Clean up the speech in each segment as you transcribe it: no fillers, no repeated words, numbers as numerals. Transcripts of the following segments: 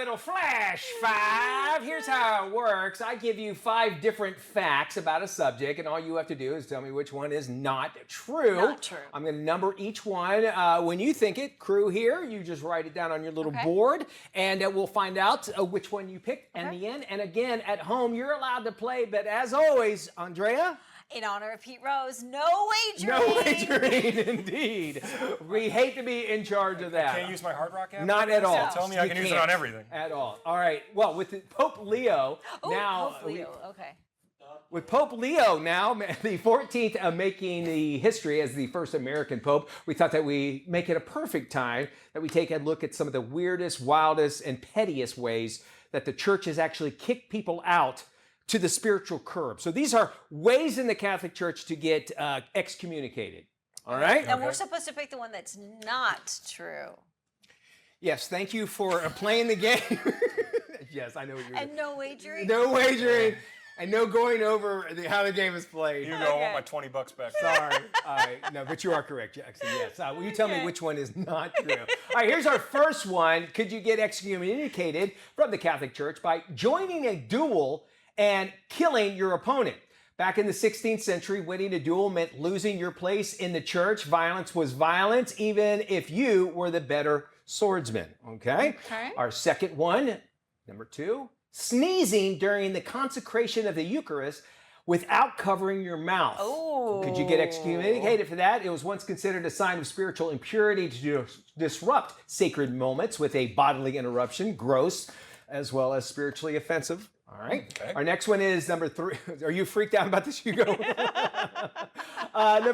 Doolittle Flash 5. Here's how it works. I give you 5 different facts about a subject, and all you have to do is tell me which one is not true. Not true. I'm going to number each one. When you think it, crew here, you just write it down on your little board, and we'll find out which one you picked in the end. And again, at home, you're allowed to play, but as always, Andrea? In honor of Pete Rose, no wagering. No wagering, indeed. We hate to be in charge of that. I can't use my Hard Rock app? Not at all. Tell me I can use it on everything. At all. All right. Well, with Pope Leo now. Pope Leo. Okay. With Pope Leo now, the 14th, making the history as the first American Pope, we thought that we make it a perfect time that we take a look at some of the weirdest, wildest, and pettiest ways that the church has actually kicked people out to the spiritual curb. So these are ways in the Catholic Church to get excommunicated. All right? And we're supposed to pick the one that's not true. Yes, thank you for playing the game. Yes, I know what you're doing. And no wagering? No wagering. And no going over how the game is played. You go, I want my $20 back. Sorry. All right. No, but you are correct, Jackson. Yes. Will you tell me which one is not true? All right, here's our first one. Could you get excommunicated from the Catholic Church by joining a duel and killing your opponent? Back in the 16th century, winning a duel meant losing your place in the church. Violence was violence, even if you were the better swordsman. Okay? Our second one, number 2, sneezing during the consecration of the Eucharist without covering your mouth. Oh. Could you get excommunicated for that? It was once considered a sign of spiritual impurity to disrupt sacred moments with a bodily interruption, gross as well as spiritually offensive. All right. Okay. Our next one is number 3. Are you freaked out about this, Hugo?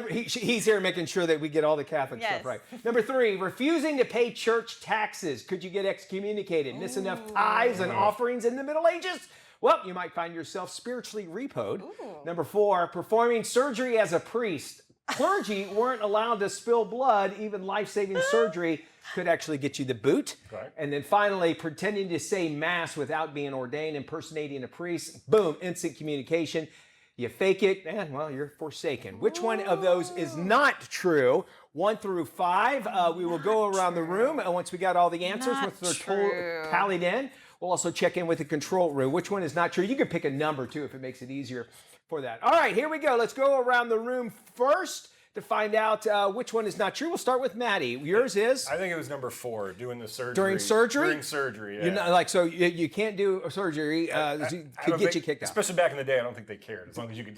He's here making sure that we get all the Catholic stuff right. Number 3, refusing to pay church taxes. Could you get excommunicated? Miss enough tithes and offerings in the Middle Ages? Well, you might find yourself spiritually repoed. Number 4, performing surgery as a priest. Clergy weren't allowed to spill blood. Even life-saving surgery could actually get you the boot. Right. And then finally, pretending to say mass without being ordained, impersonating a priest. Boom, instant communication. You fake it, and well, you're forsaken. Which one of those is not true? 1 through 5. We will go around the room, and once we got all the answers, once they're tallied in, we'll also check in with the control room. Which one is not true? You can pick a number, too, if it makes it easier for that. All right, here we go. Let's go around the room first to find out which one is not true. We'll start with Maddie. Yours is? I think it was number 4, doing the surgery. During surgery? During surgery, yeah. You're not, so you can't do a surgery. Could get you kicked out. Especially back in the day, I don't think they cared. As long as you could,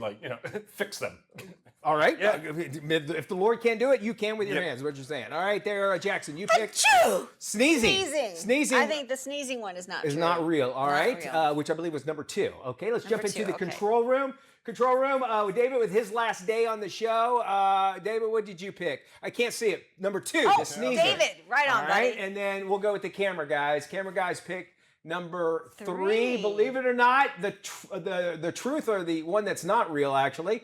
fix them. All right. Yeah. If the Lord can't do it, you can with your hands, what you're saying. All right, there, Jackson, you picked sneezing. Sneezing. I think the sneezing one is not true. Is not real, all right? Real. Which I believe was number 2. Okay, let's jump into the control room. Control room, David with his last day on the show. David, what did you pick? I can't see it. Number 2, the sneezing. David, right on, buddy. And then we'll go with the camera guys. Camera guys pick number 3. Believe it or not, the truth, or the one that's not real actually,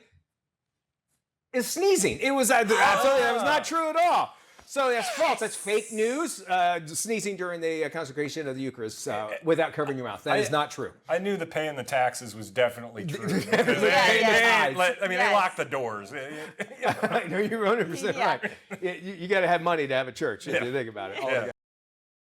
is sneezing. It was, I told you, that was not true at all. So that's false. That's fake news. Sneezing during the consecration of the Eucharist without covering your mouth. That is not true. I knew the paying the taxes was definitely true. They locked the doors. I know you're 100% right. You got to have money to have a church if you think about it.